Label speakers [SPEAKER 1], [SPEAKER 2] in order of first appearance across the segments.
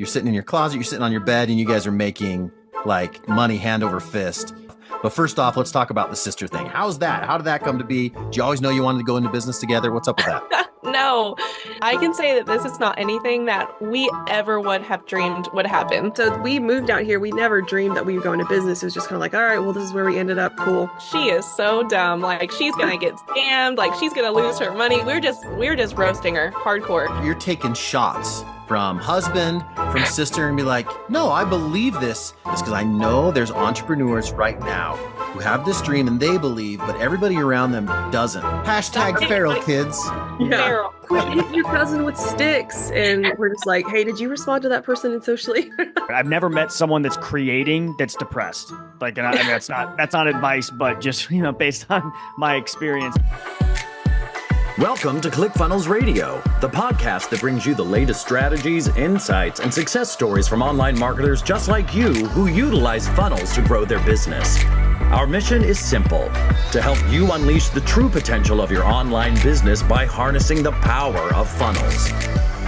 [SPEAKER 1] You're sitting in your closet, you're sitting on your bed, and you guys are making like money hand over fist. But first off, let's talk about the sister thing. How's that? How did that come to be? Did you always know you wanted to go into business together? What's up with that?
[SPEAKER 2] No, I can say that this is not anything that we ever would have dreamed would happen.
[SPEAKER 3] So we moved out here. We never dreamed that we would go into business. It was just kind of like, all right, well, this is where we ended up. Cool.
[SPEAKER 2] She is so dumb. Like, she's gonna get scammed. Like, she's gonna lose her money. We're just roasting her hardcore.
[SPEAKER 1] You're taking shots from husband, from sister, and be like, no, I believe this. It's because I know there's entrepreneurs right now who have this dream and they believe, but everybody around them doesn't. Hashtag feral kids.
[SPEAKER 3] Yeah.
[SPEAKER 2] Feral.
[SPEAKER 3] Quit hitting your cousin with sticks. And we're just like, hey, did you respond to that person in socially?
[SPEAKER 4] I've never met someone that's creating that's depressed. Like, and I mean, that's not advice, but just, based on my experience.
[SPEAKER 5] Welcome to ClickFunnels Radio, the podcast that brings you the latest strategies, insights, and success stories from online marketers just like you who utilize funnels to grow their business. Our mission is simple: to help you unleash the true potential of your online business by harnessing the power of funnels.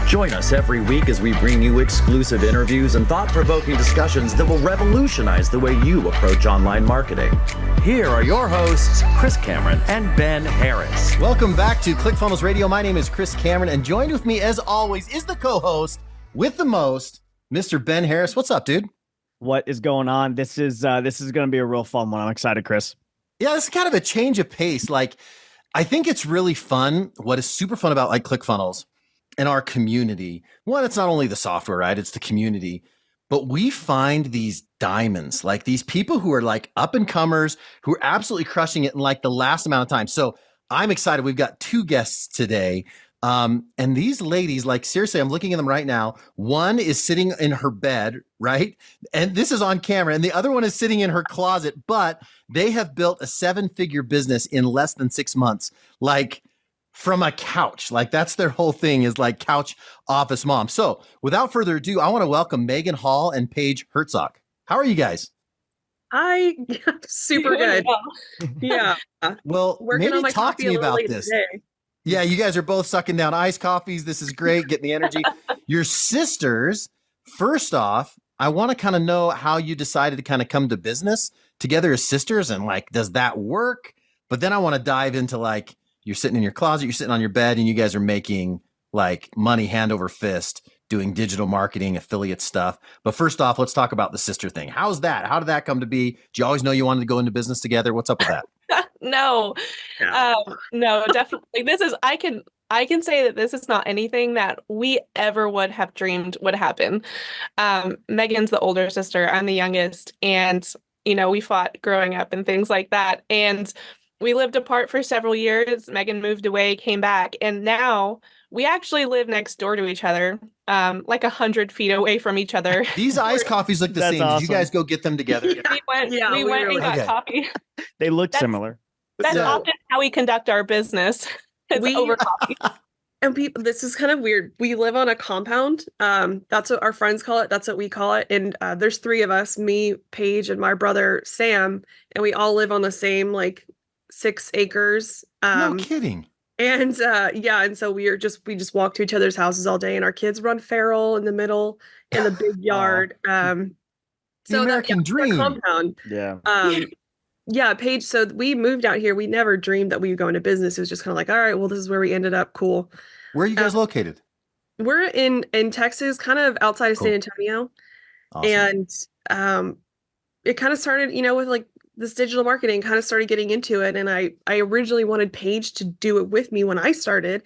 [SPEAKER 5] Join us every week as we bring you exclusive interviews and thought-provoking discussions that will revolutionize the way you approach online marketing. Here are your hosts, Chris Cameron and Ben Harris.
[SPEAKER 1] Welcome back to ClickFunnels Radio. My name is Chris Cameron, and joined with me, as always, is the co-host with the most, Mr. Ben Harris. What's up, dude?
[SPEAKER 4] What is going on? This is going to be a real fun one. I'm excited, Chris.
[SPEAKER 1] Yeah, this is kind of a change of pace. Like, I think it's really fun. What is super fun about like ClickFunnels and our community, one, it's not only the software, right? It's the community. But we find these diamonds, like these people who are like up and comers, who are absolutely crushing it in like the last amount of time. So I'm excited. We've got two guests today. And these ladies, like seriously, I'm looking at them right now. One is sitting in her bed, right? And this is on camera. And the other one is sitting in her closet, but they have built a 7-figure business in less than 6 months. Like, from a couch. Like, that's their whole thing, is like couch office mom. So without further ado, I want to welcome Megan Hall and Paige Herzog. How are you guys?
[SPEAKER 3] Super good. Yeah.
[SPEAKER 1] Well,
[SPEAKER 3] Working
[SPEAKER 1] maybe
[SPEAKER 3] on my
[SPEAKER 1] talk to
[SPEAKER 3] coffee
[SPEAKER 1] me
[SPEAKER 3] a little
[SPEAKER 1] about
[SPEAKER 3] late
[SPEAKER 1] this.
[SPEAKER 3] today.
[SPEAKER 1] Yeah, you guys are both sucking down iced coffees. This is great. Getting the energy. Your sisters, first off, I want to kind of know how you decided to kind of come to business together as sisters, and like, does that work? But then I want to dive into like, you're sitting in your closet, you're sitting on your bed, and you guys are making like money hand over fist, doing digital marketing, affiliate stuff. But first off, let's talk about the sister thing. How's that? How did that come to be? Did you always know you wanted to go into business together? What's up with that?
[SPEAKER 2] No, no, definitely. I can say that this is not anything that we ever would have dreamed would happen. Megan's the older sister. I'm the youngest. And, we fought growing up and things like that. And we lived apart for several years. Megan moved away, came back, and now we actually live next door to each other, like 100 feet away from each other.
[SPEAKER 1] These iced coffees look the
[SPEAKER 4] That's
[SPEAKER 1] same.
[SPEAKER 4] Awesome.
[SPEAKER 1] Did you guys go get them together?
[SPEAKER 2] We went and got coffee.
[SPEAKER 4] They look similar.
[SPEAKER 2] That's often how we conduct our business. It's over coffee.
[SPEAKER 3] And people, this is kind of weird. We live on a compound. That's what our friends call it. That's what we call it. And there's 3 of us, me, Paige, and my brother, Sam. And we all live on the same, like, 6 acres.
[SPEAKER 1] No kidding.
[SPEAKER 3] And and so we just walk to each other's houses all day, and our kids run feral in the middle in the big yard.
[SPEAKER 1] The American dream.
[SPEAKER 3] Compound.
[SPEAKER 4] Yeah.
[SPEAKER 3] Paige. So we moved out here. We never dreamed that we would go into business. It was just kind of like, all right, well, this is where we ended up. Cool.
[SPEAKER 1] Where are you guys located?
[SPEAKER 3] We're in Texas, kind of outside of San Antonio.
[SPEAKER 1] Awesome.
[SPEAKER 3] And it kind of started, with like this digital marketing, kind of started getting into it. And I originally wanted Paige to do it with me when I started,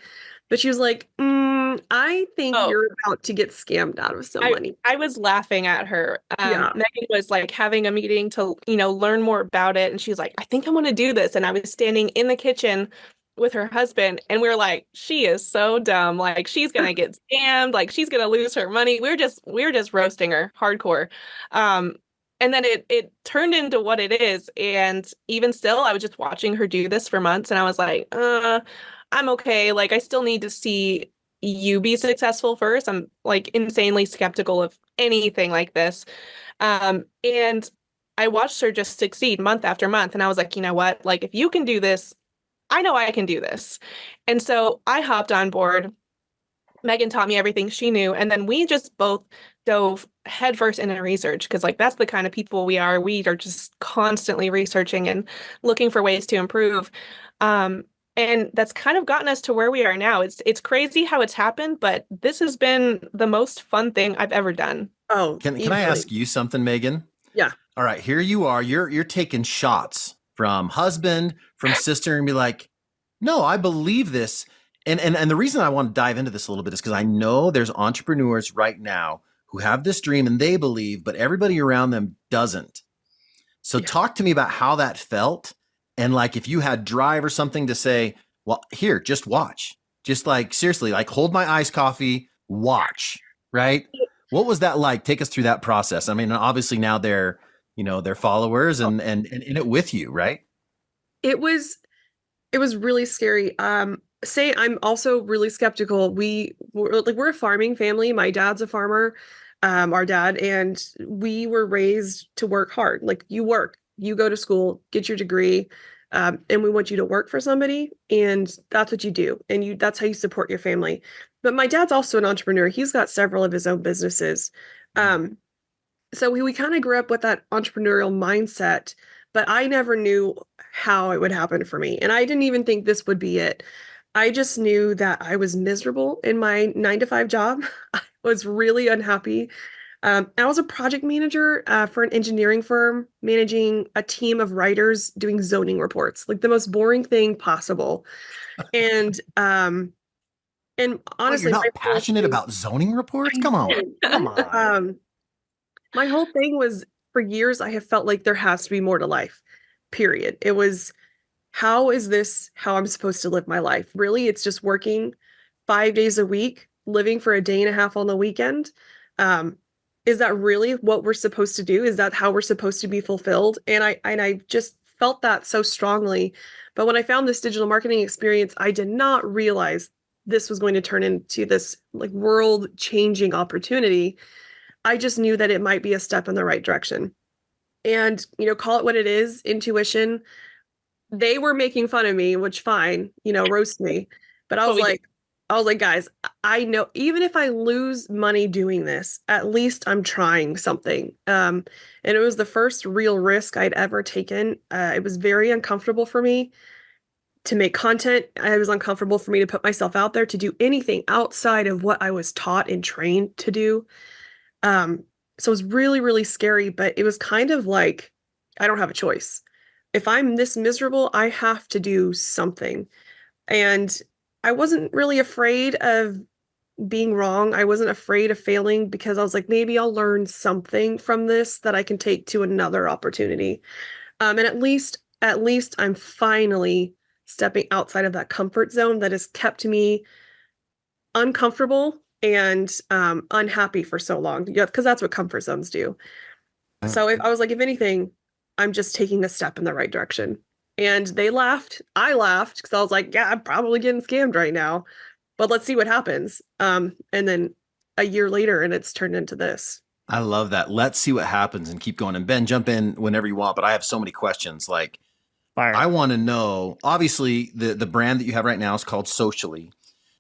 [SPEAKER 3] but she was like, I think you're about to get scammed out of some money.
[SPEAKER 2] I was laughing at her. Megan was like having a meeting to, learn more about it. And she was like, I think I want to do this. And I was standing in the kitchen with her husband, and we were like, she is so dumb. Like, she's going to get scammed. Like, she's going to lose her money. We're just roasting her hardcore. And then it turned into what it is. And even still, I was just watching her do this for months. And I was like, I'm okay. Like, I still need to see you be successful first. I'm like insanely skeptical of anything like this. And I watched her just succeed month after month. And I was like, you know what? Like, if you can do this, I know I can do this. And so I hopped on board. Megan taught me everything she knew. And then we just both dove headfirst into research because like that's the kind of people we are. We are just constantly researching and looking for ways to improve. And that's kind of gotten us to where we are now. It's crazy how it's happened, but this has been the most fun thing I've ever done.
[SPEAKER 3] Oh,
[SPEAKER 1] Can I ask you something, Megan?
[SPEAKER 3] Yeah.
[SPEAKER 1] All right, here you are. You're taking shots from husband, from sister, and be like, no, I believe this. And the reason I want to dive into this a little bit is because I know there's entrepreneurs right now who have this dream and they believe, but everybody around them doesn't. So talk to me about how that felt. And like, if you had drive or something to say, well, here, just watch, just like, seriously, like hold my iced coffee, watch, right? What was that like? Take us through that process. I mean, obviously now they're, they're followers and in it with you, right?
[SPEAKER 3] It was really scary. Say I'm also really skeptical. We're a farming family. My dad's a farmer, our dad, and we were raised to work hard. Like you work, you go to school, get your degree, and we want you to work for somebody, and that's what you do, and that's how you support your family. But my dad's also an entrepreneur. He's got several of his own businesses. So we kind of grew up with that entrepreneurial mindset, but I never knew how it would happen for me. And I didn't even think this would be it. I just knew that I was miserable in my 9 to 5 job. I was really unhappy. I was a project manager for an engineering firm, managing a team of writers doing zoning reports, like the most boring thing possible. And honestly,
[SPEAKER 1] you're not passionate about zoning reports? Come on.
[SPEAKER 3] My whole thing was for years, I have felt like there has to be more to life, period. It was, how is this how I'm supposed to live my life? Really, it's just working 5 days a week, living for a day and a half on the weekend. Is that really what we're supposed to do? Is that how we're supposed to be fulfilled? And I just felt that so strongly. But when I found this digital marketing experience, I did not realize this was going to turn into this like world-changing opportunity. I just knew that it might be a step in the right direction. And, call it what it is, intuition. They were making fun of me, which fine, roast me. But I was like, guys, I know even if I lose money doing this, at least I'm trying something. And it was the first real risk I'd ever taken. It was very uncomfortable for me to make content. It was uncomfortable for me to put myself out there to do anything outside of what I was taught and trained to do. So it was really, really scary, but it was kind of like, I don't have a choice. If I'm this miserable, I have to do something. And I wasn't really afraid of being wrong. I wasn't afraid of failing because I was like, maybe I'll learn something from this that I can take to another opportunity. And at least I'm finally stepping outside of that comfort zone that has kept me uncomfortable and unhappy for so long. Yeah, because that's what comfort zones do. So if I was like, if anything, I'm just taking a step in the right direction. And they laughed. I laughed because I was like, yeah, I'm probably getting scammed right now, but let's see what happens. And then a year later, and it's turned into this.
[SPEAKER 1] I love that. Let's see what happens and keep going. And Ben, jump in whenever you want, but I have so many questions. Like,
[SPEAKER 4] Fire.
[SPEAKER 1] I want to know, obviously the brand that you have right now is called Socially.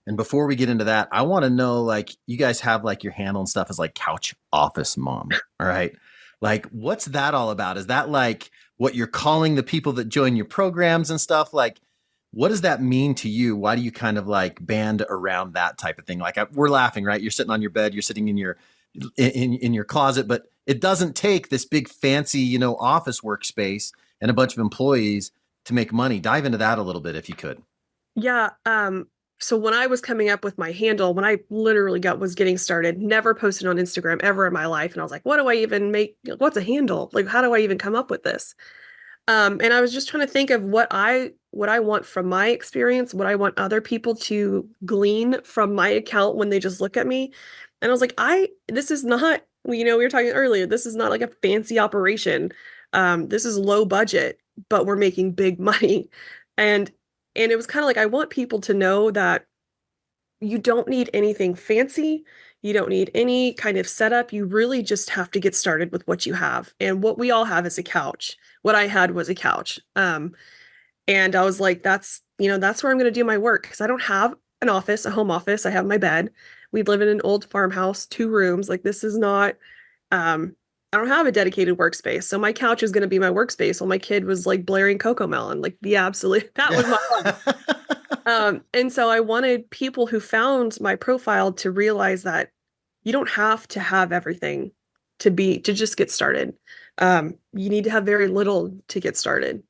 [SPEAKER 1] And before we get into that, I want to know, like, you guys have like your handle and stuff is like Couch Office Mom. All right. Like, what's that all about? Is that like what you're calling the people that join your programs and stuff? Like, what does that mean to you? Why do you kind of like band around that type of thing? Like, we're laughing, right? You're sitting on your bed, you're sitting in your closet, but it doesn't take this big fancy, office workspace and a bunch of employees to make money. Dive into that a little bit if you could.
[SPEAKER 3] Yeah. So when I was coming up with my handle, when I literally was getting started, never posted on Instagram ever in my life. And I was like, what do I even make? What's a handle? Like, how do I even come up with this? And I was just trying to think of what I want from my experience, what I want other people to glean from my account when they just look at me. And I was like, this is not, we were talking earlier, this is not like a fancy operation. This is low budget, but we're making big money. And it was kind of like, I want people to know that you don't need anything fancy. You don't need any kind of setup. You really just have to get started with what you have. And what we all have is a couch. What I had was a couch. And I was like, that's where I'm going to do my work because I don't have an office, a home office. I have my bed. We live in an old farmhouse, 2 rooms. Like this is not, I don't have a dedicated workspace. So my couch is going to be my workspace while my kid was like blaring Coco Melon. Like the absolute, that was my life. And so I wanted people who found my profile to realize that you don't have to have everything to just get started. You need to have very little to get started.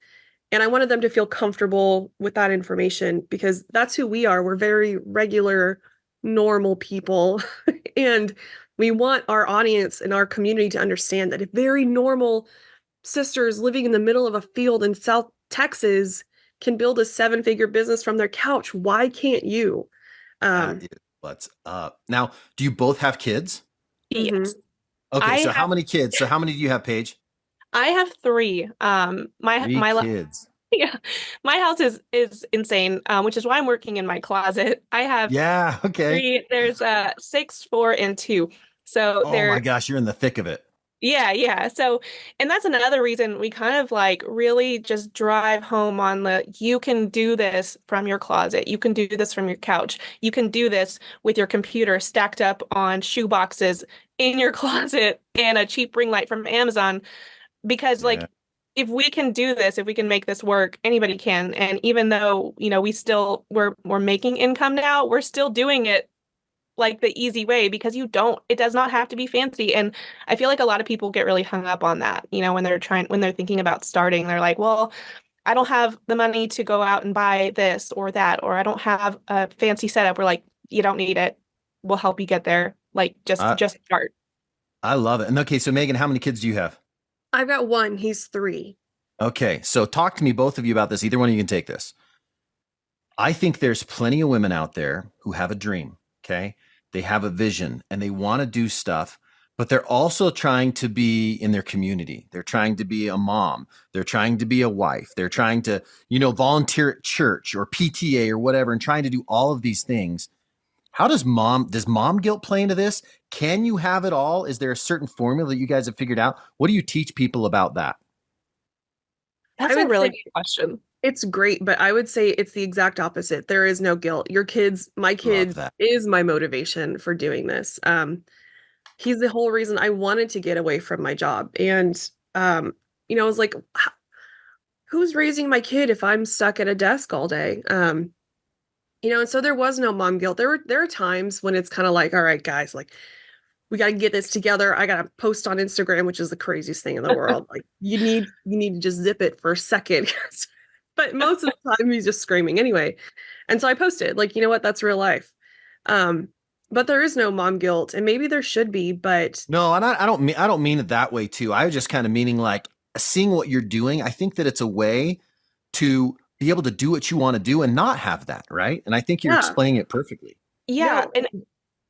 [SPEAKER 3] And I wanted them to feel comfortable with that information because that's who we are. We're very regular, normal people. And we want our audience and our community to understand that if very normal sisters living in the middle of a field in South Texas can build a 7-figure business from their couch, why can't you?
[SPEAKER 1] That is what's up. Now, do you both have kids?
[SPEAKER 2] Yes.
[SPEAKER 1] Okay, so how many kids? So how many do you have, Paige?
[SPEAKER 2] I have 3. My
[SPEAKER 1] kids.
[SPEAKER 2] Yeah, my house is insane, which is why I'm working in my closet. I have 3. There's 6, 4, and 2. So
[SPEAKER 1] oh my gosh, you're in the thick of it.
[SPEAKER 2] Yeah. So, and that's another reason we kind of like really just drive home on you can do this from your closet. You can do this from your couch. You can do this with your computer stacked up on shoe boxes in your closet and a cheap ring light from Amazon. Because like, if we can do this, if we can make this work, anybody can. And even though, we're making income now, we're still doing it like the easy way because it does not have to be fancy. And I feel like a lot of people get really hung up on that, when they're thinking about starting, they're like, well, I don't have the money to go out and buy this or that, or I don't have a fancy setup. We're like, you don't need it. We'll help you get there. Like just start.
[SPEAKER 1] I love it. And okay, so Megan, how many kids do you have?
[SPEAKER 3] I've got 1. He's 3.
[SPEAKER 1] Okay. So talk to me, both of you, about this. Either one of you can take this. I think there's plenty of women out there who have a dream. Okay. They have a vision and they want to do stuff, but they're also trying to be in their community. They're trying to be a mom. They're trying to be a wife. They're trying to, volunteer at church or PTA or whatever, and trying to do all of these things. How does mom guilt play into this? Can you have it all? Is there a certain formula that you guys have figured out? What do you teach people about that?
[SPEAKER 2] That's a really good question.
[SPEAKER 3] It's great, but I would say it's the exact opposite. There is no guilt. My kid is my motivation for doing this. He's the whole reason I wanted to get away from my job. And, I was like, who's raising my kid if I'm stuck at a desk all day? And so there was no mom guilt. There are times when it's kind of like, all right, guys, like we got to get this together. I got to post on Instagram, which is the craziest thing in the world. Like you need to just zip it for a second. But most of the time he's just screaming anyway. And so I posted like, you know what, that's real life. But there is no mom guilt, and maybe there should be, but
[SPEAKER 1] no, and I don't mean it that way too. I was just kind of meaning like seeing what you're doing. I think that it's a way to be able to do what you want to do and not have that, right? And I think you're explaining it perfectly.
[SPEAKER 2] Yeah, and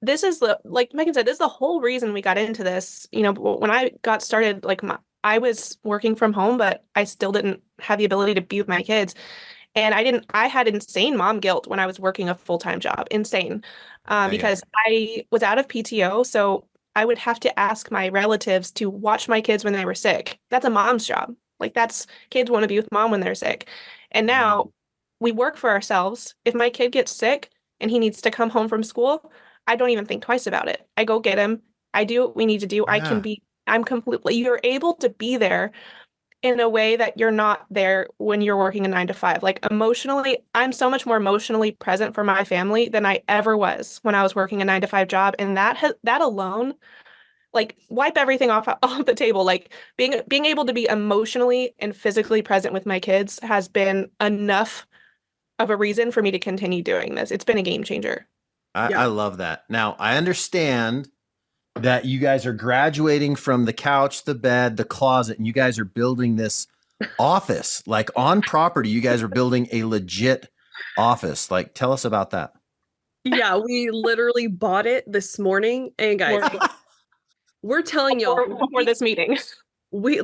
[SPEAKER 2] this is like Megan said, this is the whole reason we got into this. When I got started, like I was working from home, but I still didn't have the ability to be with my kids. And I had insane mom guilt when I was working a full-time job, insane, because I was out of PTO. So I would have to ask my relatives to watch my kids when they were sick. That's a mom's job. Like kids want to be with mom when they're sick. And now we work for ourselves. If my kid gets sick and he needs to come home from school, I don't even think twice about it. I go get him. I do what we need to do. You're able to be there in a way that you're not there when you're working a 9-to-5. Like emotionally, I'm so much more emotionally present for my family than I ever was when I was working a 9-to-5 job. And that alone, like wipe everything off the table. Like being able to be emotionally and physically present with my kids has been enough of a reason for me to continue doing this. It's been a game changer.
[SPEAKER 1] I love that. Now I understand that you guys are graduating from the couch, the bed, the closet, and you guys are building this office, like on property. You guys are building a legit office. Like, tell us about that.
[SPEAKER 3] Yeah, we literally bought it this morning. And guys, we're telling y'all
[SPEAKER 2] before this meeting.
[SPEAKER 3] We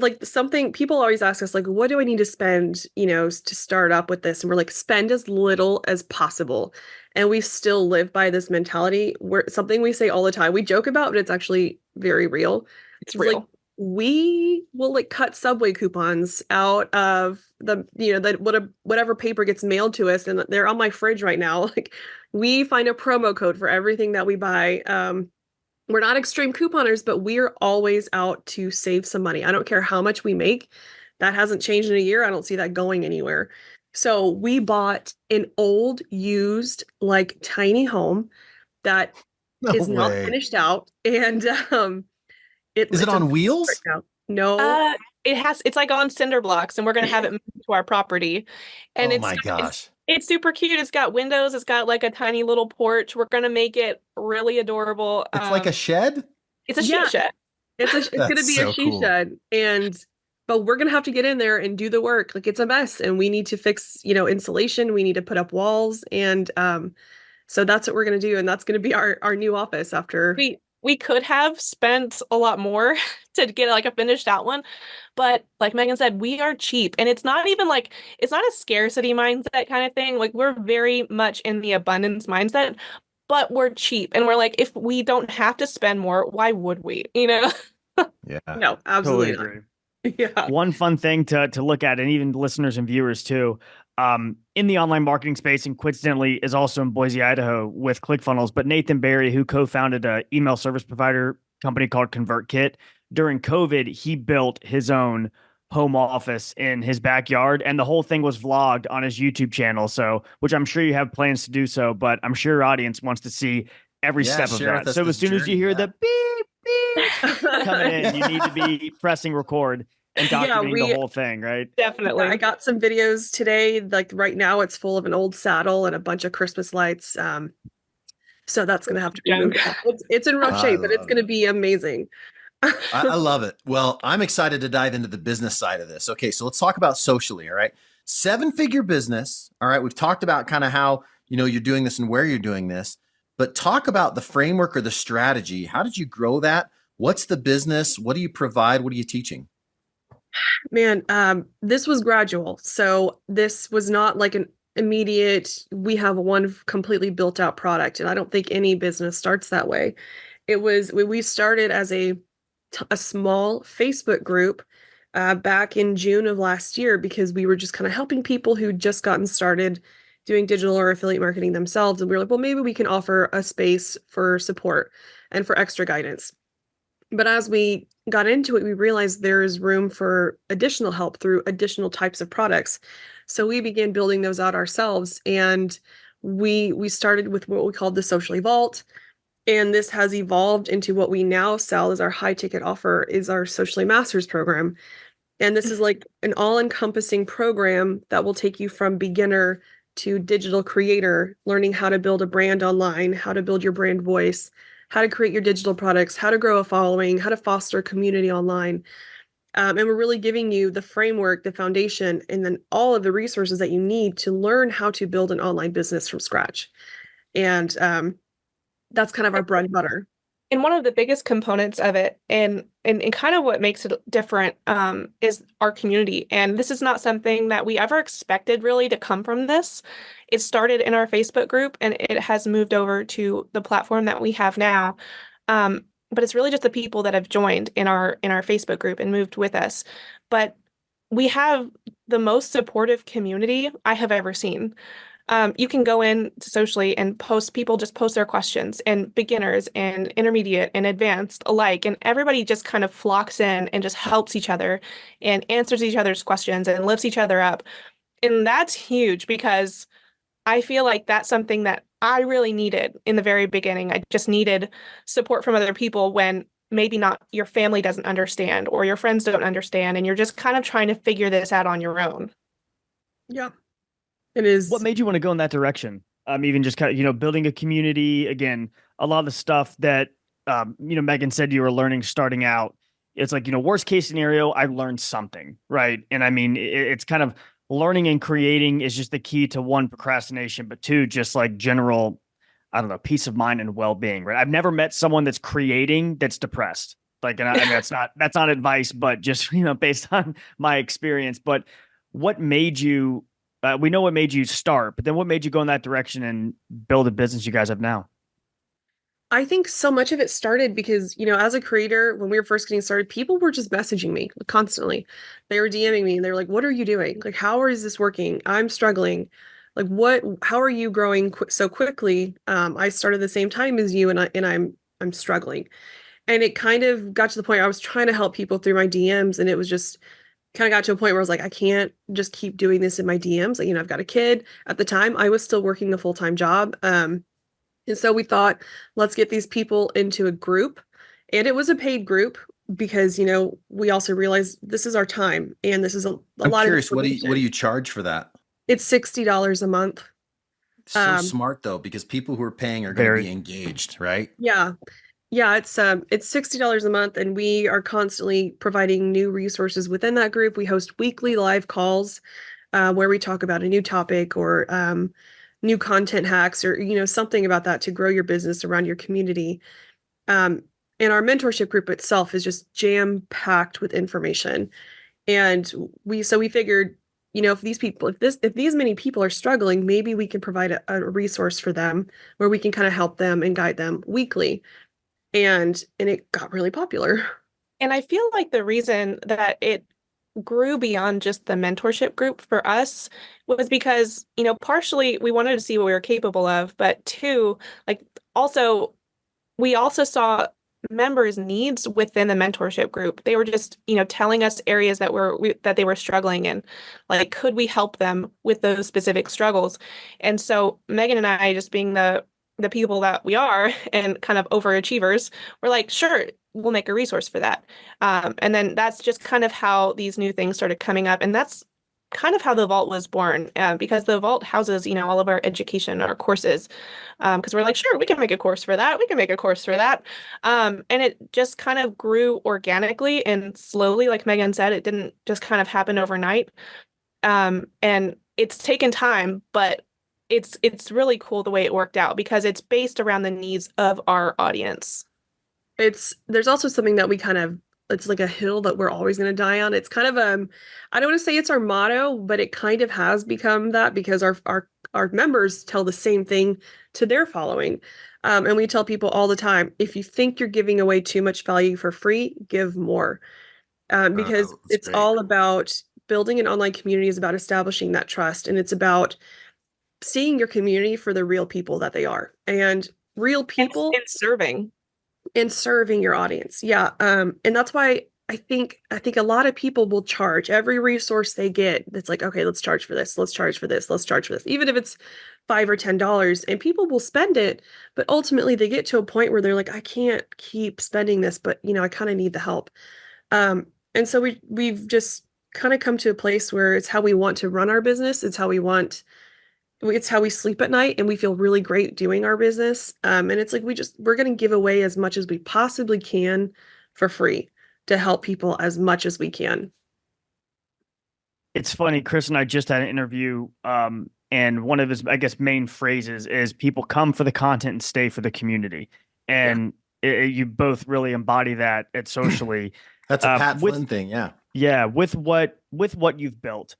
[SPEAKER 3] people always ask us, like, what do I need to spend, to start up with this? And we're like, spend as little as possible. And we still live by this mentality. Something we say all the time. We joke about, but it's actually very real.
[SPEAKER 2] It's real.
[SPEAKER 3] Like, we will cut Subway coupons out of the, whatever paper gets mailed to us, and they're on my fridge right now. Like, we find a promo code for everything that we buy. We're not extreme couponers, but we're always out to save some money. I don't care how much we make. That hasn't changed in a year. I don't see that going anywhere. So we bought an old, used, like tiny home that
[SPEAKER 1] No
[SPEAKER 3] is not
[SPEAKER 1] way.
[SPEAKER 3] finished out, and
[SPEAKER 1] Is it on wheels?
[SPEAKER 3] right now. No,
[SPEAKER 2] It's like on cinder blocks, and we're gonna have it moved to our property. And
[SPEAKER 1] Oh my gosh.
[SPEAKER 2] it's super cute. It's got windows, it's got like a tiny little porch. We're gonna make it really adorable.
[SPEAKER 1] It's like a shed?
[SPEAKER 2] It's a
[SPEAKER 3] Yeah.
[SPEAKER 2] she shed.
[SPEAKER 3] it's gonna
[SPEAKER 1] That's
[SPEAKER 3] be
[SPEAKER 1] so
[SPEAKER 3] a she
[SPEAKER 1] cool.
[SPEAKER 3] shed, but we're gonna have to get in there and do the work. Like, it's a mess, and we need to fix, insulation. We need to put up walls, and so that's what we're gonna do, and that's gonna be our new office after.
[SPEAKER 2] We could have spent a lot more to get like a finished out one, but like Megan said, we are cheap, and it's not even like, it's not a scarcity mindset kind of thing. Like, we're very much in the abundance mindset, but we're cheap, and we're like, if we don't have to spend more, why would we?
[SPEAKER 1] Yeah.
[SPEAKER 3] No, absolutely
[SPEAKER 4] Totally agree.
[SPEAKER 3] not. Yeah.
[SPEAKER 4] One fun thing to look at, and even listeners and viewers too, in the online marketing space, and coincidentally is also in Boise, Idaho with ClickFunnels. But Nathan Barry, who co-founded an email service provider company called ConvertKit, during COVID, he built his own home office in his backyard, and the whole thing was vlogged on his YouTube channel. So, which I'm sure you have plans to do so, but I'm sure your audience wants to see every step of
[SPEAKER 1] share with
[SPEAKER 4] that.
[SPEAKER 1] us
[SPEAKER 4] So
[SPEAKER 1] this
[SPEAKER 4] as soon as you
[SPEAKER 1] journey,
[SPEAKER 4] hear the beep beep coming in, you need to be pressing record and documenting the whole thing, right?
[SPEAKER 2] Definitely.
[SPEAKER 3] I got some videos today. Like right now, it's full of an old saddle and a bunch of Christmas lights. So that's going to have to be moved out. It's in rough shape, but it's going to be amazing.
[SPEAKER 1] I love it. Well, I'm excited to dive into the business side of this. Okay, so let's talk about socially. All right, 7-figure business. All right, we've talked about kind of how you're doing this and where you're doing this, but talk about the framework or the strategy. How did you grow that? What's the business? What do you provide? What are you teaching?
[SPEAKER 3] Man, this was gradual. So this was not like an immediate, we have one completely built out product. And I don't think any business starts that way. We started as a small Facebook group back in June of last year, because we were just kind of helping people who'd just gotten started doing digital or affiliate marketing themselves. And we were like, well, maybe we can offer a space for support and for extra guidance. But as we got into it, we realized there is room for additional help through additional types of products. So we began building those out ourselves. And we started with what we called the Socially Vault. And this has evolved into what we now sell as our high ticket offer, is our Socially Masters program. And this is like an all-encompassing program that will take you from beginner to digital creator, learning how to build a brand online, how to build your brand voice, how to create your digital products, how to grow a following, how to foster a community online. And we're really giving you the framework, the foundation, and then all of the resources that you need to learn how to build an online business from scratch. And that's kind of our bread and butter.
[SPEAKER 2] And one of the biggest components of it, and kind of what makes it different, is our community. And this is not something that we ever expected really to come from this. It started in our Facebook group, and it has moved over to the platform that we have now. But it's really just the people that have joined in our Facebook group and moved with us. But we have the most supportive community I have ever seen. You can go in to Socially and people just post their questions, and beginners and intermediate and advanced alike. And everybody just kind of flocks in and just helps each other and answers each other's questions and lifts each other up. And that's huge, because I feel like that's something that I really needed in the very beginning. I just needed support from other people when maybe not your family doesn't understand or your friends don't understand, and you're just kind of trying to figure this out on your own.
[SPEAKER 3] Yeah. It is.
[SPEAKER 4] What made you want to go in that direction? Even just kind of, building a community. Again, a lot of the stuff that, Megan said you were learning starting out. It's like, worst case scenario, I learned something, right? And I mean, it's kind of learning and creating is just the key to, one, procrastination, but two, just like general, I don't know, peace of mind and well-being, right? I've never met someone that's creating that's depressed. Like, and I mean, that's not advice, but just, based on my experience. But what made you, we know what made you start, but then what made you go in that direction and build a business you guys have now?
[SPEAKER 3] I think so much of it started because, as a creator, when we were first getting started, people were just messaging me constantly. They were DMing me and they were like, what are you doing? Like, how is this working? I'm struggling. Like how are you growing so quickly? I started the same time as you, and I'm struggling. And it kind of got to the point I was trying to help people through my DMs, and it was just kind of got to a point where I was like, I can't just keep doing this in my DMs. Like, I've got a kid. At the time, I was still working a full-time job. And so we thought, let's get these people into a group. And it was a paid group because, we also realized this is our time and this is a
[SPEAKER 1] I'm
[SPEAKER 3] lot
[SPEAKER 1] curious,
[SPEAKER 3] of information.
[SPEAKER 1] what do you charge for that?
[SPEAKER 3] It's $60 a month.
[SPEAKER 1] So smart though, because people who are paying are going to be engaged, right?
[SPEAKER 3] Yeah. Yeah, it's $60 a month, and we are constantly providing new resources within that group. We host weekly live calls where we talk about a new topic or new content hacks or something about that to grow your business around your community. And our mentorship group itself is just jam-packed with information. And we figured, if these many people are struggling, maybe we can provide a resource for them where we can kind of help them and guide them weekly. And it got really popular.
[SPEAKER 2] And I feel like the reason that it grew beyond just the mentorship group for us was because, partially we wanted to see what we were capable of, but two, like we also saw members' needs within the mentorship group. They were just, telling us areas that they were struggling in. Like, could we help them with those specific struggles? And so Megan and I, just being the people that we are and kind of overachievers, we're like, sure, we'll make a resource for that. And then that's just kind of how these new things started coming up. And that's kind of how the Vault was born, because the Vault houses, all of our education, our courses, because we're like, sure, we can make a course for that. We can make a course for that. And it just kind of grew organically and slowly, like Megan said, it didn't just kind of happen overnight. And it's taken time, but it's really cool the way it worked out because it's based around the needs of our audience.
[SPEAKER 3] There's also something that it's like a hill that we're always going to die on. It's kind of I don't want to say it's our motto, but it kind of has become that because our members tell the same thing to their following. And we tell people all the time, if you think you're giving away too much value for free, give more. Because it's great. All about building an online community is about establishing that trust, and it's about seeing your community for the real people that they are, and real people and serving your audience. Yeah. And that's why I think a lot of people will charge every resource they get. That's like, okay, let's charge for this. Let's charge for this. Let's charge for this. Even if it's $5 or $10, and people will spend it, but ultimately they get to a point where they're like, I can't keep spending this, but I kind of need the help. And so we've just kind of come to a place where it's how we want to run our business. It's how we sleep at night, and we feel really great doing our business. And it's like, we're going to give away as much as we possibly can for free to help people as much as we can.
[SPEAKER 4] It's funny. Chris and I just had an interview, and one of his, I guess, main phrases is people come for the content and stay for the community. And you both really embody that at Socially.
[SPEAKER 1] That's a Pat Flynn thing. Yeah.
[SPEAKER 4] Yeah. With what you've built.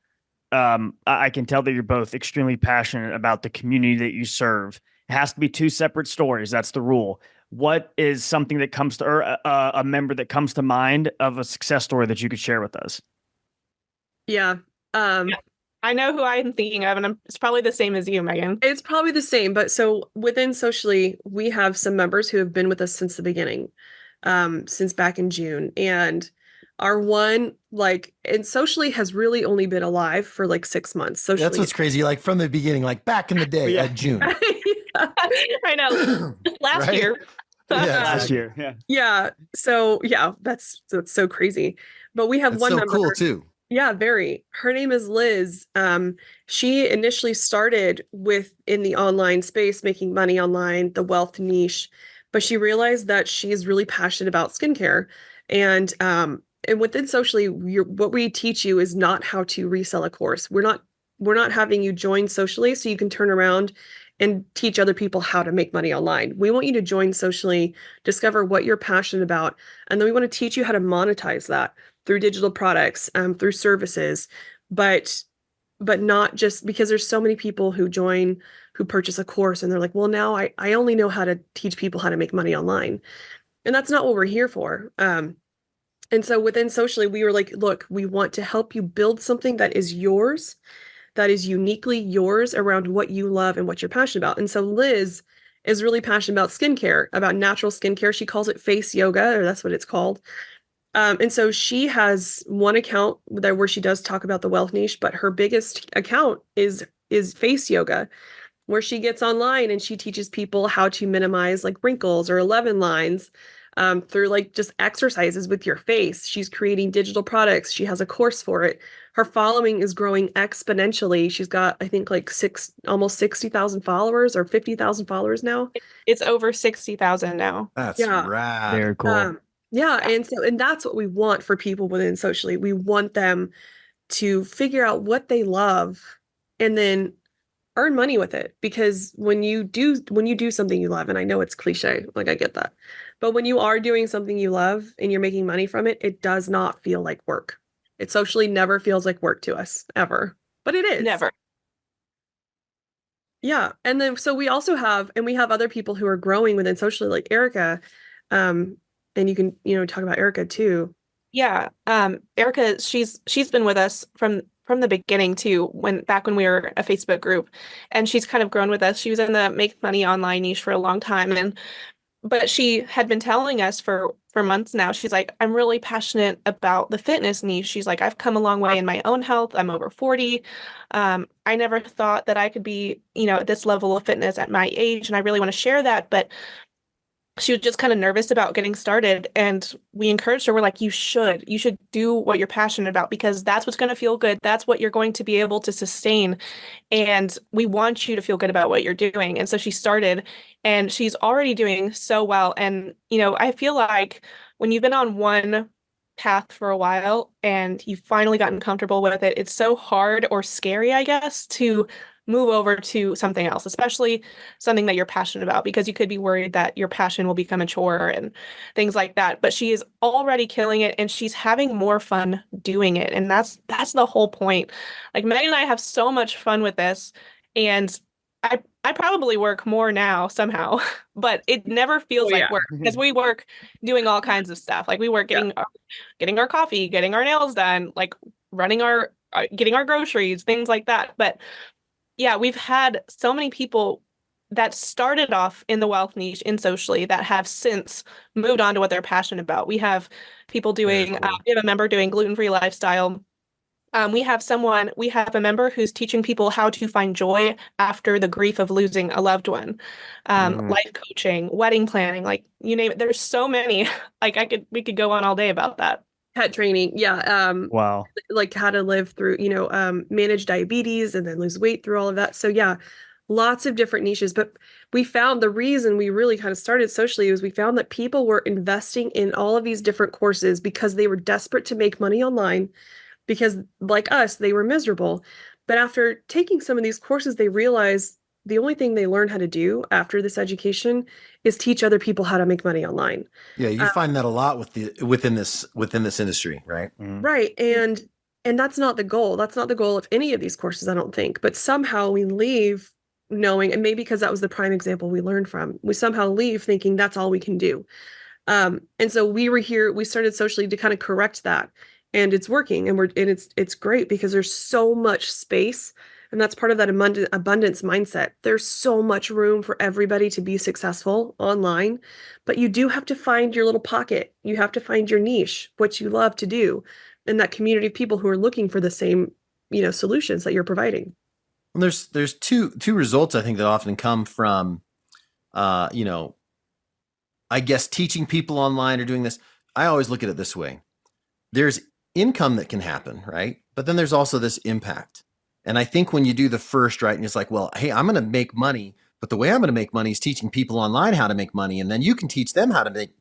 [SPEAKER 4] I can tell that you're both extremely passionate about the community that you serve. It has to be two separate stories. That's the rule. What is something that comes to, or a member that comes to mind of a success story that you could share with us?
[SPEAKER 3] Yeah.
[SPEAKER 2] I know who I'm thinking of, and it's probably the same as you, Megan.
[SPEAKER 3] It's probably the same, but so within Socially, we have some members who have been with us since the beginning, since back in June. And our one, and Socially has really only been alive for 6 months. Socially,
[SPEAKER 1] that's what's crazy. Like from the beginning, like back in the day, June.
[SPEAKER 2] I know. Last year.
[SPEAKER 4] Last year. Yeah.
[SPEAKER 3] Yeah. So that's so crazy. But we have one member.
[SPEAKER 1] Cool too.
[SPEAKER 3] Yeah, very. Her name is Liz. She initially started in the online space, making money online, the wealth niche, but she realized that she is really passionate about skincare. And within Socially, what we teach you is not how to resell a course. We're not having you join Socially so you can turn around and teach other people how to make money online. We want you to join Socially, discover what you're passionate about, and then we want to teach you how to monetize that through digital products, through services, but not just because there's so many people who purchase a course and they're like, well, now I only know how to teach people how to make money online. And that's not what we're here for. And so within Socially, we were like, look, we want to help you build something that is yours, that is uniquely yours around what you love and what you're passionate about. And so Liz is really passionate about skincare, about natural skincare. She calls it face yoga, or that's what it's called. And so she has one account where she does talk about the wealth niche, but her biggest account is face yoga, where she gets online and she teaches people how to minimize like wrinkles or 11 lines through like just exercises with your face. She's creating digital products. She has a course for it. Her following is growing exponentially. She's got, I think, like almost 60,000 followers or 50,000 followers now.
[SPEAKER 2] It's over 60,000 now.
[SPEAKER 1] That's rad.
[SPEAKER 4] Very cool.
[SPEAKER 3] Yeah. And that's what we want for people within socially. We want them to figure out what they love and then earn money with it. Because when you do something you love, and I know it's cliche, like I get that, but when you are doing something you love and you're making money from it, it does not feel like work. It socially never feels like work to us ever, but it is.
[SPEAKER 2] Never.
[SPEAKER 3] Yeah. And then, so we also have other people who are growing within socially, like Erica. And you can, talk about Erica too.
[SPEAKER 2] Yeah. Erica, she's been with us from the beginning too, back when we were a Facebook group, and she's kind of grown with us. She was in the make money online niche for a long time, but she had been telling us for months now, she's like, I'm really passionate about the fitness niche. She's like, I've come a long way in my own health. I'm over 40. I never thought that I could be, at this level of fitness at my age, and I really want to share that. But she was just kind of nervous about getting started, and we encouraged her. We're like, you should do what you're passionate about, because that's what's going to feel good. That's what you're going to be able to sustain. And we want you to feel good about what you're doing. And so she started, and she's already doing so well. And, I feel like when you've been on one path for a while and you've finally gotten comfortable with it, it's so hard or scary, I guess, to move over to something else, especially something that you're passionate about, because you could be worried that your passion will become a chore and things like that. But she is already killing it, and she's having more fun doing it. And that's the whole point. Like, Megan and I have so much fun with this, and I probably work more now somehow, but it never feels like work, because we work doing all kinds of stuff. Like, we work getting our coffee, getting our nails done, like getting our groceries, things like that. But yeah, we've had so many people that started off in the wealth niche in socially that have since moved on to what they're passionate about. We have people doing,
[SPEAKER 1] cool.
[SPEAKER 2] We have a member doing gluten-free lifestyle. We have a member who's teaching people how to find joy after the grief of losing a loved one. Life coaching, wedding planning, like, you name it. There's so many. Like, we could go on all day about that.
[SPEAKER 3] Pet training. Yeah.
[SPEAKER 4] Wow.
[SPEAKER 3] Like how to live through, manage diabetes and then lose weight through all of that. So yeah, lots of different niches. But we found the reason we really kind of started socially was we found that people were investing in all of these different courses because they were desperate to make money online, because like us, they were miserable. But after taking some of these courses, they realized the only thing they learn how to do after this education is teach other people how to make money online.
[SPEAKER 1] Yeah, you find that a lot within this industry, right?
[SPEAKER 3] Right. And that's not the goal. That's not the goal of any of these courses, I don't think. But somehow we leave knowing, and maybe because that was the prime example we learned from, we somehow leave thinking that's all we can do. And so we started socially to kind of correct that. And it's working, and it's great because there's so much space. And that's part of that abundance mindset. There's so much room for everybody to be successful online, but you do have to find your little pocket. You have to find your niche, what you love to do, and that community of people who are looking for the same, solutions that you're providing.
[SPEAKER 1] And there's two results I think that often come from, I guess, teaching people online or doing this. I always look at it this way. There's income that can happen, right? But then there's also this impact. And I think when you do the first, right, and it's like, well, hey, I'm going to make money, but the way I'm going to make money is teaching people online how to make money. And then you can teach them how to make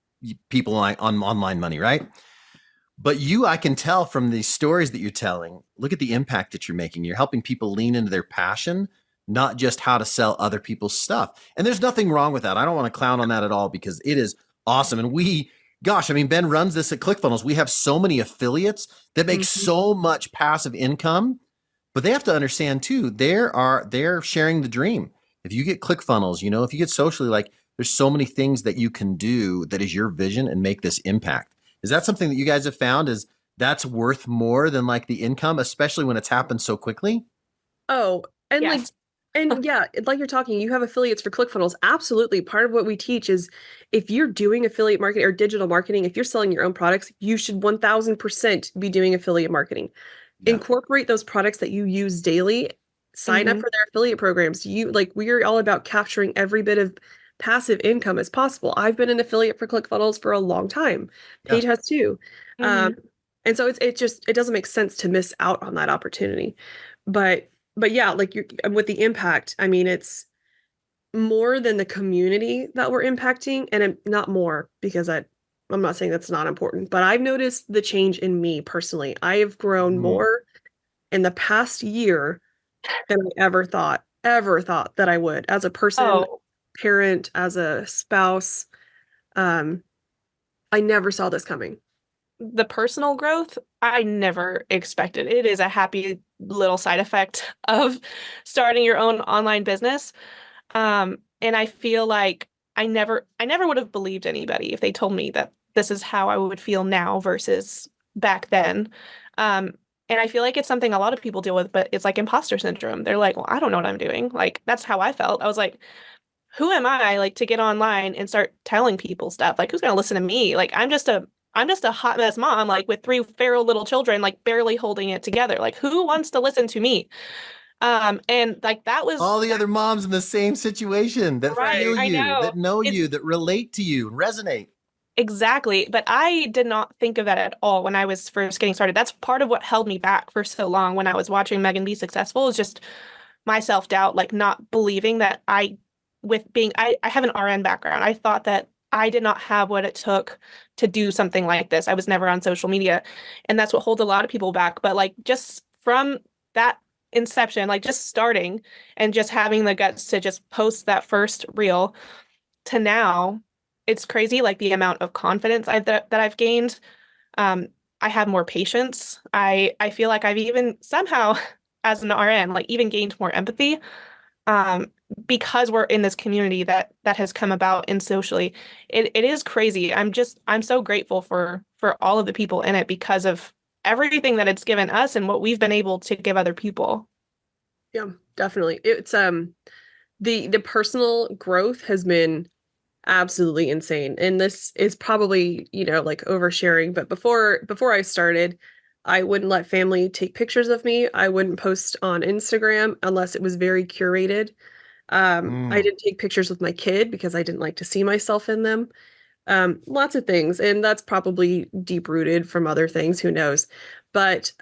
[SPEAKER 1] people on online money, right? But I can tell from the stories that you're telling, look at the impact that you're making. You're helping people lean into their passion, not just how to sell other people's stuff. And there's nothing wrong with that. I don't want to clown on that at all, because it is awesome. And Ben runs this at ClickFunnels. We have so many affiliates that make so much passive income. But they have to understand too, they're sharing the dream. If you get ClickFunnels, if you get socially, like, there's so many things that you can do that is your vision and make this impact. Is that something that you guys have found is that's worth more than like the income, especially when it's happened so quickly?
[SPEAKER 3] Oh, and like,
[SPEAKER 2] Yes.
[SPEAKER 3] and yeah, like you're talking, you have affiliates for ClickFunnels. Absolutely. Part of what we teach is if you're doing affiliate marketing or digital marketing, if you're selling your own products, you should 1000% be doing affiliate marketing.
[SPEAKER 1] Yeah.
[SPEAKER 3] Incorporate those products that you use daily, sign up
[SPEAKER 2] Mhm.
[SPEAKER 3] for their affiliate programs. We're all about capturing every bit of passive income as possible. I've been an affiliate for ClickFunnels for a long time.
[SPEAKER 1] Yeah.
[SPEAKER 3] Paige has too.
[SPEAKER 2] Mhm.
[SPEAKER 3] And so it doesn't make sense to miss out on that opportunity. But yeah, like you with the impact, I mean, it's more than the community that we're impacting, and not more because I'm not saying that's not important, but I've noticed the change in me personally. I have grown
[SPEAKER 1] Mhm.
[SPEAKER 3] more in the past year than I ever thought that I would as a person,
[SPEAKER 2] Oh,
[SPEAKER 3] parent, as a spouse. Um, I never saw this coming.
[SPEAKER 2] the personal growth, I never expected. It is a happy little side effect of starting your own online business. And I feel like I never would have believed anybody if they told me that this is how I would feel now versus back then. Um, and I feel like it's something a lot of people deal with, but it's like imposter syndrome. They're like, well, I don't know what I'm doing. Like, that's how I felt. I was like, who am I like to get online and start telling people stuff? Like, who's gonna listen to me? Like, I'm just a hot mess mom, like with three feral little children, like barely holding it together. Like, who wants to listen to me? And like that was
[SPEAKER 1] All the other moms in the same situation that
[SPEAKER 2] right.
[SPEAKER 1] feel
[SPEAKER 2] I
[SPEAKER 1] you,
[SPEAKER 2] know.
[SPEAKER 1] that know
[SPEAKER 2] It's
[SPEAKER 1] you, that relate to you, and resonate.
[SPEAKER 2] exactly. But I did not think of that at all when I was first getting started. That's part of what held me back for so long when I was watching Megan be successful is just my self-doubt, like not believing that I have an RN background. I thought that I did not have what it took to do something like this. I was never on social media, and that's what holds a lot of people back. But like just from that inception, like just starting and just having the guts to just post that first reel to now, it's crazy like the amount of confidence that I've gained. Um, I have more patience. I feel like I've even somehow, as an RN, like even gained more empathy. Um, because we're in this community that has come about in socially. It is crazy. I'm so grateful for all of the people in it because of everything that it's given us and what we've been able to give other people.
[SPEAKER 3] Yeah, definitely. It's the personal growth has been absolutely insane. And this is probably, like oversharing, but before I started, I wouldn't let family take pictures of me. I wouldn't post on Instagram unless it was very curated. I
[SPEAKER 1] Mm.
[SPEAKER 3] didn't take pictures with my kid because I didn't like to see myself in them. Lots of things, and that's probably deep rooted from other things, who knows. But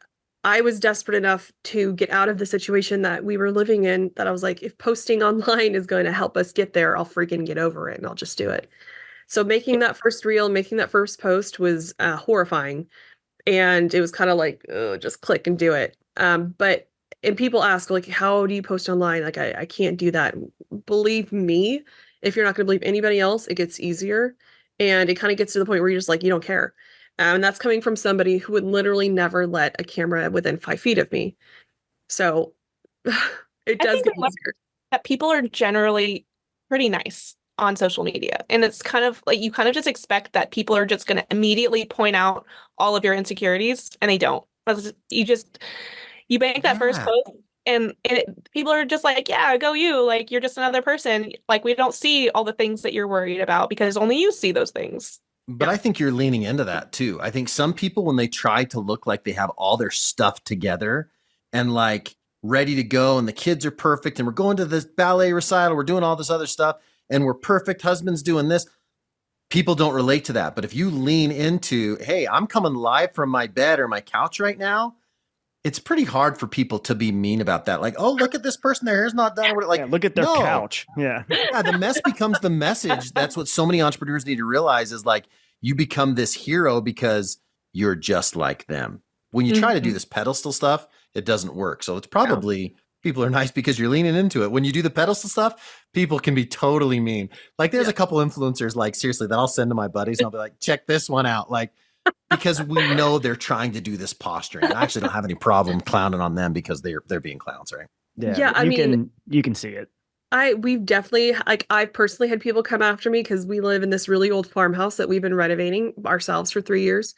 [SPEAKER 3] I was desperate enough to get out of the situation that we were living in that I was like, if posting online is going to help us get there, I'll freaking get over it and I'll just do it. So making that first reel, making that first post was horrifying. And it was kind of like, oh, just click and do it. And people ask, like, how do you post online? Like, I can't do that. Believe me, if you're not going to believe anybody else, it gets easier. And it kind of gets to the point where you're just like, you don't care. And that's coming from somebody who would literally never let a camera within 5 feet of me. So it
[SPEAKER 2] I
[SPEAKER 3] does
[SPEAKER 2] think
[SPEAKER 3] get
[SPEAKER 2] I love
[SPEAKER 3] easier.
[SPEAKER 2] that people are generally pretty nice on social media. And it's kind of like you kind of just expect that people are just going to immediately point out all of your insecurities, and they don't. You make that first
[SPEAKER 1] Yeah.
[SPEAKER 2] post, and people are just like, yeah, go you. Like, you're just another person. Like, we don't see all the things that you're worried about because only you see those things.
[SPEAKER 1] But
[SPEAKER 3] Yeah.
[SPEAKER 1] I think you're leaning into that too. I think some people, when they try to look like they have all their stuff together and like ready to go, and the kids are perfect, and we're going to this ballet recital, we're doing all this other stuff, and we're perfect, husband's doing this, people don't relate to that. But if you lean into, hey, I'm coming live from my bed or my couch right now, it's pretty hard for people to be mean about that. Like, oh, look at this person, their hair's not done. Or like,
[SPEAKER 4] Yeah, look at their
[SPEAKER 1] no,
[SPEAKER 4] couch. Yeah.
[SPEAKER 1] yeah, the mess becomes the message. That's what so many entrepreneurs need to realize is like you become this hero because you're just like them. When you try to do
[SPEAKER 2] Mhm.
[SPEAKER 1] this pedestal stuff, it doesn't work. So it's
[SPEAKER 3] Yeah.
[SPEAKER 1] probably people are nice because you're leaning into it. When you do the pedestal stuff, people can be totally mean. Like there's
[SPEAKER 3] Yeah.
[SPEAKER 1] a couple influencers, like seriously, that I'll send to my buddies and I'll be like, check this one out. Like, because we know they're trying to do this posturing. And I actually don't have any problem clowning on them because they're being clowns, right?
[SPEAKER 3] Yeah, I
[SPEAKER 4] you
[SPEAKER 3] mean,
[SPEAKER 4] can see it.
[SPEAKER 3] we've definitely, like, I've personally had people come after me because we live in this really old farmhouse that we've been renovating ourselves for 3 years.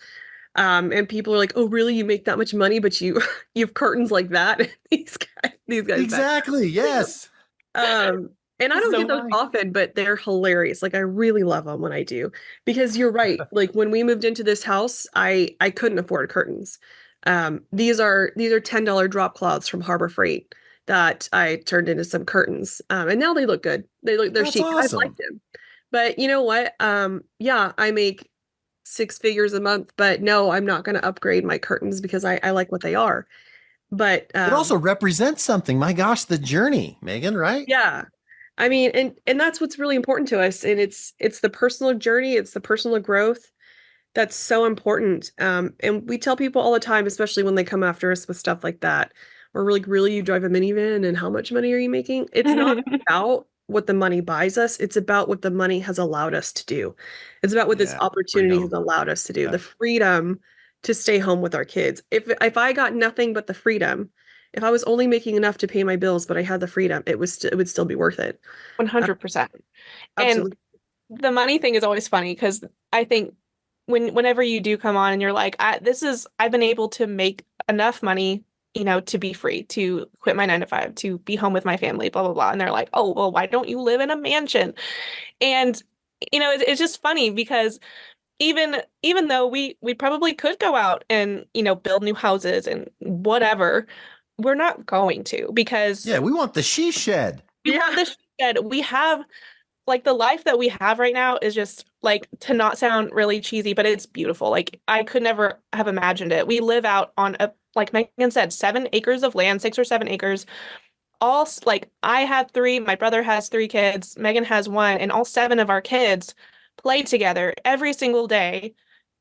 [SPEAKER 3] And people are like, "Oh, really? You make that much money, but you you have curtains like that?" These guys, these guys back.
[SPEAKER 1] Exactly. Yes.
[SPEAKER 3] And I don't get those
[SPEAKER 1] right.
[SPEAKER 3] often, but they're hilarious. Like I really love them when I do, because you're right. Like when we moved into this house, I couldn't afford curtains. These are $10 drop cloths from Harbor Freight that I turned into some curtains. And now they look good. They're
[SPEAKER 1] That's
[SPEAKER 3] chic. I've
[SPEAKER 1] awesome.
[SPEAKER 3] liked them. But you know what? Yeah, I make 6 figures a month, but no, I'm not going to upgrade my curtains because I like what they are. But
[SPEAKER 1] It also represents something. My gosh, the journey, Megan, right?
[SPEAKER 3] yeah. I mean, and that's what's really important to us. And it's the personal journey, it's the personal growth that's so important. And we tell people all the time, especially when they come after us with stuff like that, or really, really, you drive a minivan and how much money are you making? It's not about what the money buys us, it's about what the money has allowed us to do. It's about what this opportunity has allowed us to do, the freedom to stay home with our kids. If I got nothing but the freedom, if I was only making enough to pay my bills, but I had the freedom, it would still be worth it.
[SPEAKER 2] 100%.
[SPEAKER 3] Absolutely.
[SPEAKER 2] And the money thing is always funny because I think whenever you do come on and you're like, I've been able to make enough money, to be free, to quit my 9 to 5, to be home with my family, blah, blah, blah. And they're like, oh, well, why don't you live in a mansion? And, it's just funny because even though we probably could go out and, build new houses and whatever, we're not going to because
[SPEAKER 1] we want the she shed.
[SPEAKER 2] We want the shed. We have like the life that we have right now is just like, to not sound really cheesy, but it's beautiful. Like I could never have imagined it. We live out on like Megan said, 7 acres of land, 6 or 7 acres. All like I have 3, my brother has 3 kids, Megan has 1, and all 7 of our kids play together every single day.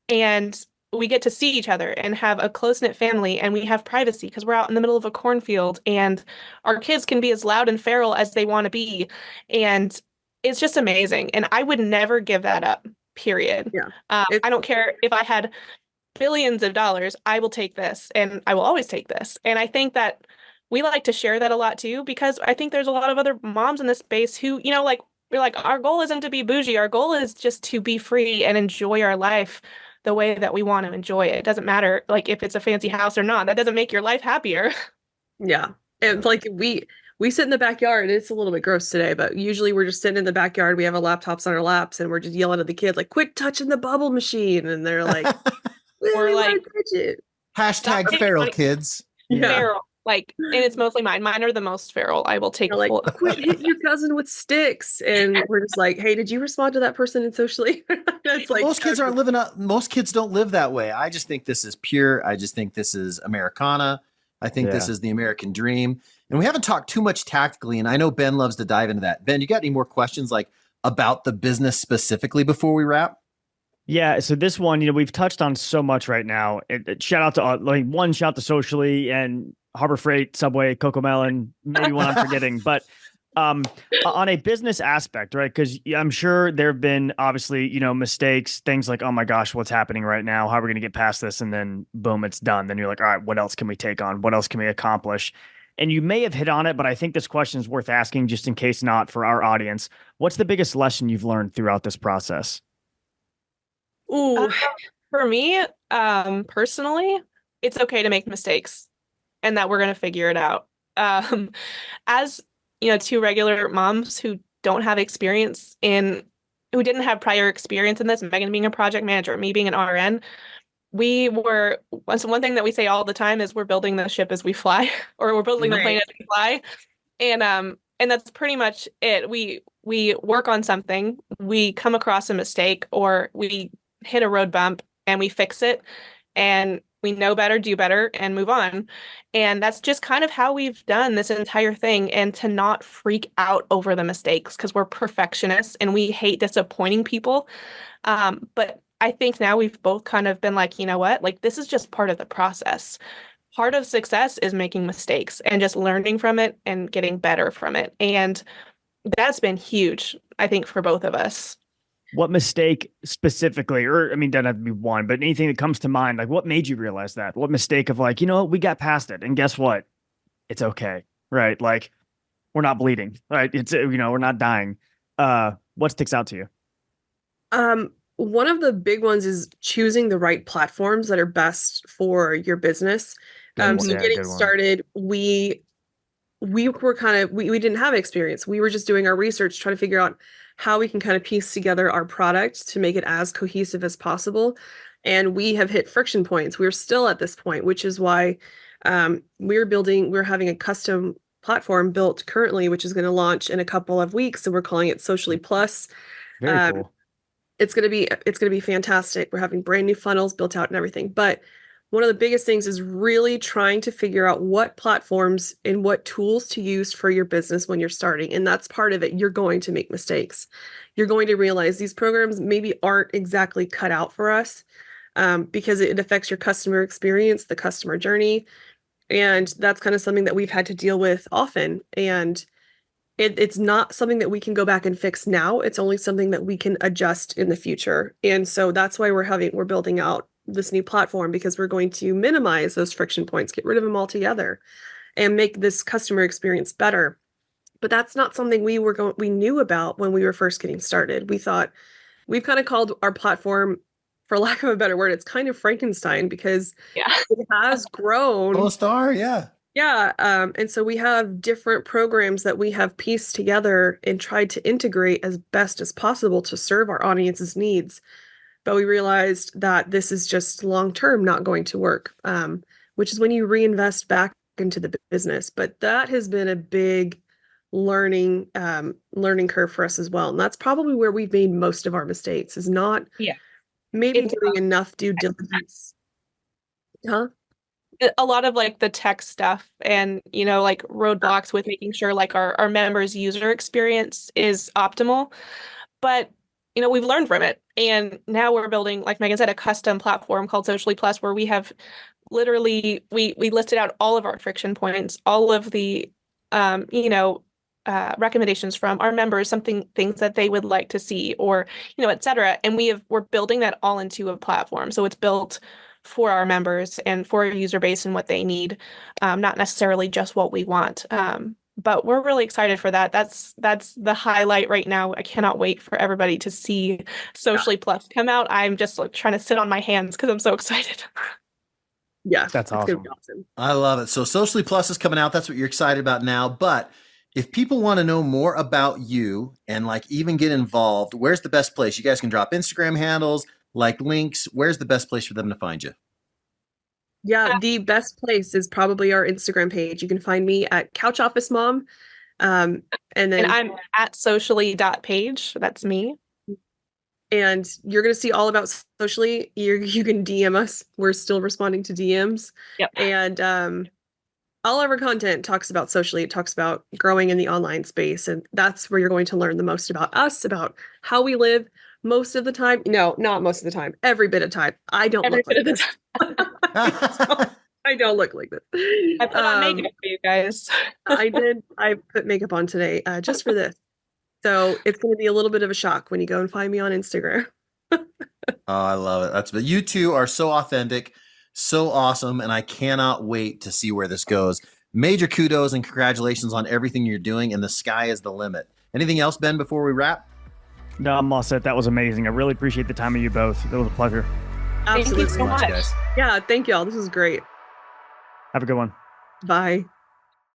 [SPEAKER 2] And we get to see each other and have a close-knit family, and we have privacy because we're out in the middle of a cornfield and our kids can be as loud and feral as they want to be. And it's just amazing. And I would never give that up, period.
[SPEAKER 3] Yeah.
[SPEAKER 2] I don't care if I had billions of dollars, I will take this and I will always take this. And I think that we like to share that a lot too, because I think there's a lot of other moms in this space who, like, we're like, our goal isn't to be bougie. Our goal is just to be free and enjoy our life the way that we want to enjoy it. It doesn't matter like if it's a fancy house or not. That doesn't make your life happier.
[SPEAKER 3] Yeah. And like we sit in the backyard. It's a little bit gross today, but usually we're just sitting in the backyard. We have our laptops on our laps and we're just yelling at the kids like, quit touching the bubble machine. And they're like,
[SPEAKER 2] we're like,
[SPEAKER 1] hashtag feral kids.
[SPEAKER 2] Yeah. Feral. Like, and it's mostly mine. Mine are the most feral. I will take
[SPEAKER 3] like, quit hitting your cousin with sticks. And we're just like, hey, did you respond to that person in socially? That's like
[SPEAKER 1] most kids aren't living up. Most kids don't live that way. I just think this is pure. I just think this is Americana. I think this is the American dream. And we haven't talked too much tactically. And I know Ben loves to dive into that. Ben, you got any more questions like about the business specifically before we wrap?
[SPEAKER 4] Yeah, so this one, we've touched on so much right now. Shout out to shout to Socially and Harbor Freight, Subway, Cocomelon, maybe one I'm forgetting, but on a business aspect, right? Because I'm sure there have been obviously, mistakes, things like, oh my gosh, what's happening right now? How are we going to get past this? And then boom, it's done. Then you're like, all right, what else can we take on? What else can we accomplish? And you may have hit on it, but I think this question is worth asking just in case not for our audience. What's the biggest lesson you've learned throughout this process?
[SPEAKER 2] Ooh, for me, personally, it's okay to make mistakes and that we're going to figure it out. As, 2 regular moms who don't have experience who didn't have prior experience in this, Megan being a project manager, me being an RN, one thing that we say all the time is we're building the ship as we fly, or we're building the plane as we fly. And that's pretty much it. We work on something, we come across a mistake, or we hit a road bump and we fix it and we know better, do better, and move on. And that's just kind of how we've done this entire thing, and to not freak out over the mistakes because we're perfectionists and we hate disappointing people. But I think now we've both kind of been like, you know what, like this is just part of the process. Part of success is making mistakes and just learning from it and getting better from it. And that's been huge, I think, for both of us.
[SPEAKER 4] What mistake specifically, or I mean, doesn't have to be one, but anything that comes to mind, like what made you realize that? What mistake of like, we got past it and guess what? It's okay, right? Like we're not bleeding, right? It's, we're not dying. What sticks out to you?
[SPEAKER 3] One of the big ones is choosing the right platforms that are best for your business. So getting started, we we were we didn't have experience. We were just doing our research, trying to figure out how we can kind of piece together our product to make it as cohesive as possible. And we have hit friction points. We're still at this point, which is why we're having a custom platform built currently, which is going to launch in a couple of weeks. So we're calling it Socially Plus.
[SPEAKER 4] Very cool.
[SPEAKER 3] It's going to be fantastic. We're having brand new funnels built out and everything. But one of the biggest things is really trying to figure out what platforms and what tools to use for your business when you're starting. And that's part of it. You're going to make mistakes. You're going to realize these programs maybe aren't exactly cut out for us, because it affects your customer experience, the customer journey. And that's kind of something that we've had to deal with often. And it's not something that we can go back and fix now. It's only something that we can adjust in the future. And so that's why we're building out this new platform, because we're going to minimize those friction points, get rid of them altogether, and make this customer experience better. But that's not something we knew about when we were first getting started. We've kind of called our platform, for lack of a better word, it's kind of Frankenstein, because it has grown.
[SPEAKER 1] Oh, star, yeah.
[SPEAKER 3] Yeah. And so we have different programs that we have pieced together and tried to integrate as best as possible to serve our audience's needs. But we realized that this is just long-term not going to work, which is when you reinvest back into the business. But that has been a big learning curve for us as well. And that's probably where we've made most of our mistakes, is not maybe doing enough due diligence. Huh?
[SPEAKER 2] A lot of like the tech stuff and, like roadblocks with making sure like our members' user experience is optimal. But we've learned from it. And now we're building, like Megan said, a custom platform called Socially Plus, where we have literally, we listed out all of our friction points, all of the, recommendations from our members, things that they would like to see, or, et cetera. And we're building that all into a platform. So it's built for our members and for our user base and what they need, not necessarily just what we want. But we're really excited for that. That's the highlight right now. I cannot wait for everybody to see Socially Plus come out. I'm just like trying to sit on my hands because I'm so excited.
[SPEAKER 3] Yeah,
[SPEAKER 4] that's awesome.
[SPEAKER 1] I love it. So Socially Plus is coming out. That's what you're excited about now. But if people want to know more about you and like even get involved, where's the best place? You guys can drop Instagram handles, like links. Where's the best place for them to find you?
[SPEAKER 3] Yeah, the best place is probably our Instagram page. You can find me at Couch Office Mom. And I'm
[SPEAKER 2] at socially.page. That's me.
[SPEAKER 3] And you're going to see all about Socially. You can DM us. We're still responding to DMs.
[SPEAKER 2] Yep.
[SPEAKER 3] And all of our content talks about Socially. It talks about growing in the online space. And that's where you're going to learn the most about us, about how we live most of the time. No, not most of the time. Every bit of time. I don't look like this. I don't look like this.
[SPEAKER 2] I put on makeup for you guys.
[SPEAKER 3] I did. I put makeup on today just for this. So it's going to be a little bit of a shock when you go and find me on Instagram.
[SPEAKER 1] Oh, I love it. You two are so authentic, so awesome, and I cannot wait to see where this goes. Major kudos and congratulations on everything you're doing, and the sky is the limit. Anything else, Ben, before we wrap?
[SPEAKER 4] No, I'm all set. That was amazing. I really appreciate the time of you both. It was a pleasure.
[SPEAKER 3] Absolutely.
[SPEAKER 2] Thank you so much,
[SPEAKER 1] guys.
[SPEAKER 3] Yeah, thank y'all. This was great.
[SPEAKER 4] Have a good one.
[SPEAKER 3] Bye.